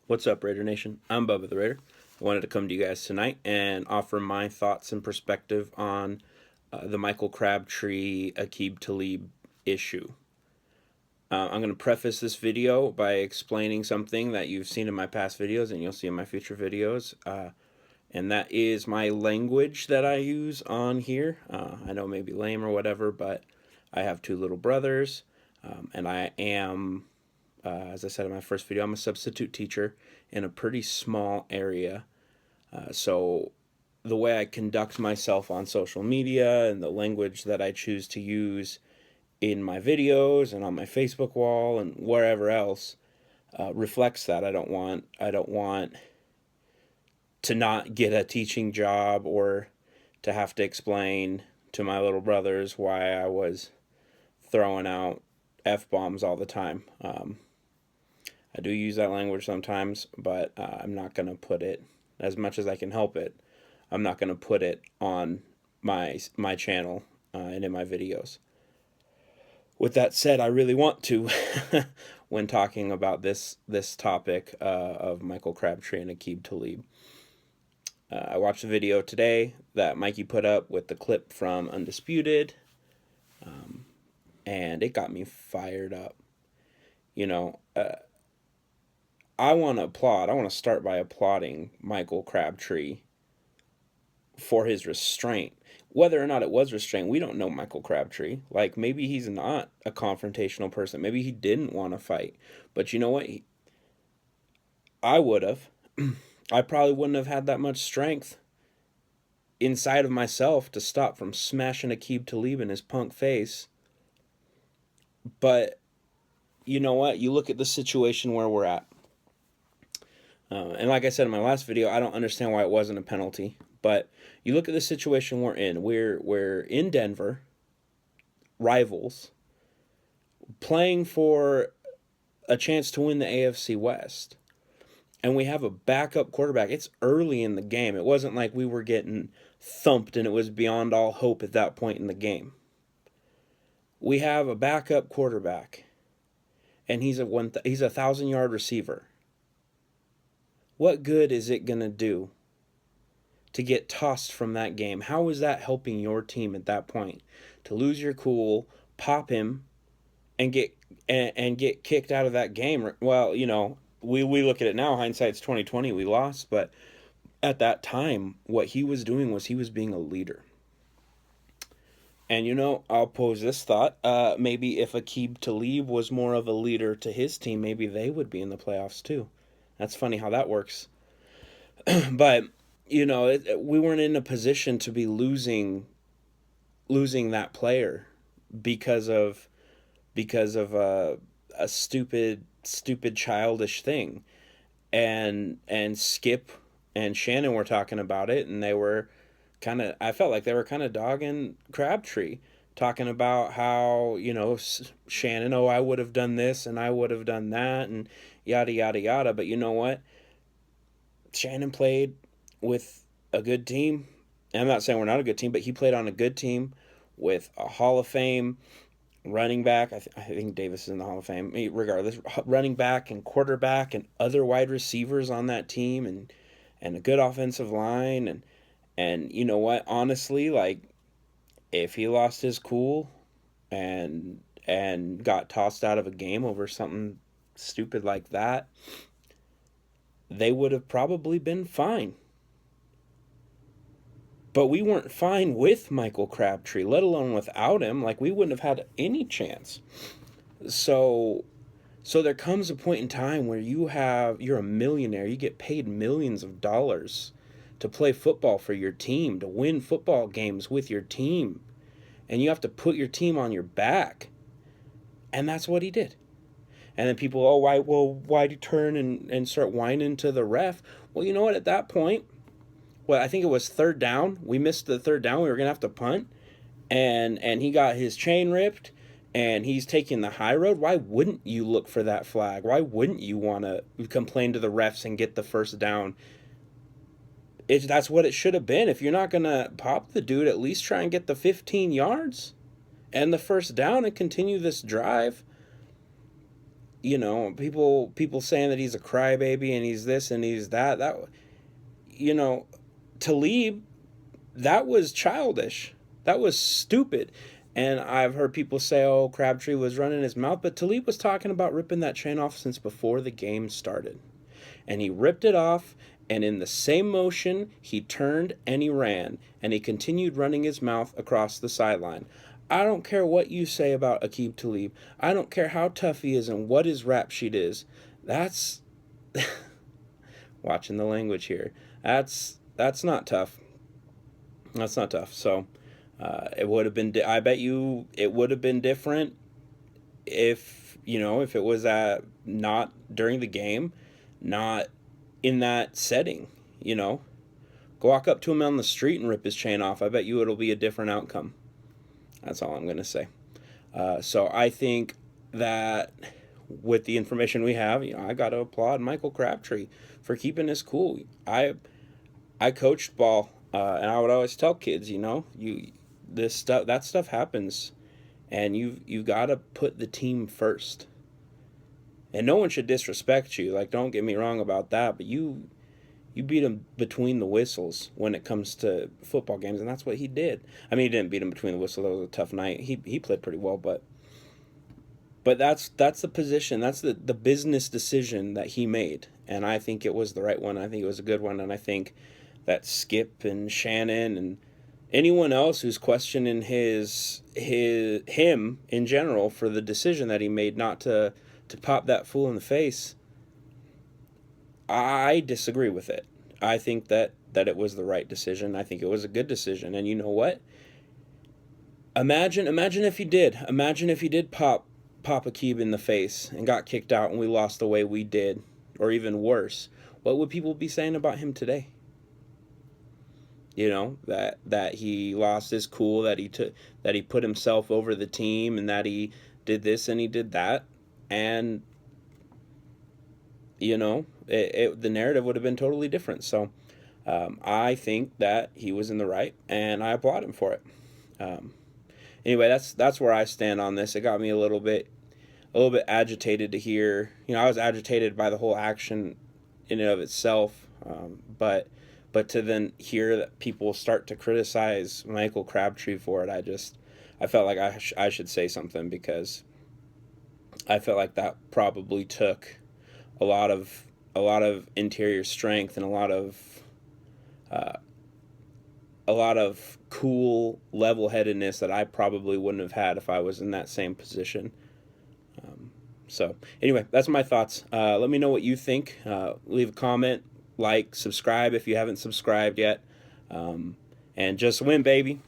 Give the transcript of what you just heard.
What's up, Raider Nation? I'm Bubba the Raider. I wanted to come to you guys tonight and offer my thoughts and perspective on the Michael Crabtree Aqib Talib issue. I'm going to preface this video by explaining something that you've seen in my past videos and you'll see in my future videos. And that is my language that I use on here. I know it may be lame or whatever, but I have two little brothers, and I am, as I said in my first video, I'm a substitute teacher in a pretty small area. So the way I conduct myself on social media and the language that I choose to use in my videos and on my Facebook wall and wherever else reflects that. I don't want to not get a teaching job or to have to explain to my little brothers why I was throwing out F-bombs all the time. I do use that language sometimes, but I'm not going to put it, as much as I can help it, I'm not going to put it on my channel and in my videos. With that said, I really want to, when talking about this topic of Michael Crabtree and Aqib Talib. I watched a video today that Mikey put up with the clip from Undisputed, and it got me fired up. I want to start by applauding Michael Crabtree for his restraint. Whether or not it was restraint, we don't know Michael Crabtree. Like, maybe he's not a confrontational person. Maybe he didn't want to fight. But you know what? I would have. I probably wouldn't have had that much strength inside of myself to stop from smashing Aqib Talib in his punk face. But you know what? You look at the situation where we're at. And like I said in my last video, I don't understand why it wasn't a penalty. But you look at the situation we're in. We're in Denver, rivals, playing for a chance to win the AFC West. And we have a backup quarterback. It's early in the game. It wasn't like we were getting thumped and it was beyond all hope at that point in the game. We have a backup quarterback, and he's a 1,000-yard receiver. What good is it going to do to get tossed from that game? How is that helping your team at that point? To lose your cool, pop him, and get kicked out of that game? Well, we look at it now, hindsight's 2020, we lost, but at that time, what he was doing was he was being a leader. And I'll pose this thought, maybe if Aqib Talib was more of a leader to his team, maybe they would be in the playoffs too. That's funny how that works. But, we weren't in a position to be losing that player because of a stupid childish thing. And Skip and Shannon were talking about it, and I felt like they were kind of dogging Crabtree, talking about how, Shannon, I would have done this and I would have done that and yada, yada, yada. But you know what? Shannon played with a good team. And I'm not saying we're not a good team, but he played on a good team with a Hall of Fame running back. I think Davis is in the Hall of Fame. Regardless, running back and quarterback and other wide receivers on that team, and a good offensive line. And you know what? Honestly, like, if he lost his cool and got tossed out of a game over something stupid like that, they would have probably been fine. But we weren't fine with Michael Crabtree, let alone without him. Like, we wouldn't have had any chance. So there comes a point in time where you're a millionaire. You get paid millions of dollars to play football for your team, to win football games with your team. And you have to put your team on your back. And that's what he did. And then people, why'd you turn and start whining to the ref? Well, you know what? At that point, I think it was third down. We missed the third down. We were going to have to punt. And he got his chain ripped, and he's taking the high road. Why wouldn't you look for that flag? Why wouldn't you want to complain to the refs and get the first down? That's what it should have been. If you're not going to pop the dude, at least try and get the 15 yards and the first down and continue this drive. people saying that he's a crybaby and he's this and he's that. You know, Talib, that was childish. That was stupid. And I've heard people say, oh, Crabtree was running his mouth, but Talib was talking about ripping that chain off since before the game started. And he ripped it off, and in the same motion, he turned and he ran, and he continued running his mouth across the sideline. I don't care what you say about Aqib Talib. I don't care how tough he is and what his rap sheet is. That's watching the language here. That's not tough. That's not tough. So it would have been. I bet you it would have been different if it was not during the game, not in that setting. Go walk up to him on the street and rip his chain off. I bet you it'll be a different outcome. That's all I'm gonna say. So I think that with the information we have, I got to applaud Michael Crabtree for keeping this cool. I coached ball, and I would always tell kids, that stuff happens, and you've got to put the team first. And no one should disrespect you. Like, don't get me wrong about that, but you beat him between the whistles when it comes to football games, and that's what he did. I mean, he didn't beat him between the whistles. That was a tough night. He played pretty well, but that's the position. That's the business decision that he made, and I think it was the right one. I think it was a good one, and I think that Skip and Shannon and anyone else who's questioning him in general for the decision that he made not to pop that fool in the face, I disagree with it. I think that it was the right decision. I think it was a good decision. And you know what? Imagine if he did. Imagine if he did pop Aqib in the face and got kicked out and we lost the way we did, or even worse. What would people be saying about him today? That he lost his cool, that he put himself over the team, and that he did this and he did that, and the narrative would have been totally different. So I think that he was in the right, and I applaud him for it. Anyway, that's where I stand on this. It got me a little bit agitated to hear. I was agitated by the whole action in and of itself, but to then hear that people start to criticize Michael Crabtree for it, I felt like I should say something, because I felt like that probably took a lot of interior strength and a lot of cool level-headedness that I probably wouldn't have had if I was in that same position. So anyway, that's my thoughts. Let me know what you think. Leave a comment, like, subscribe if you haven't subscribed yet. And just win, baby.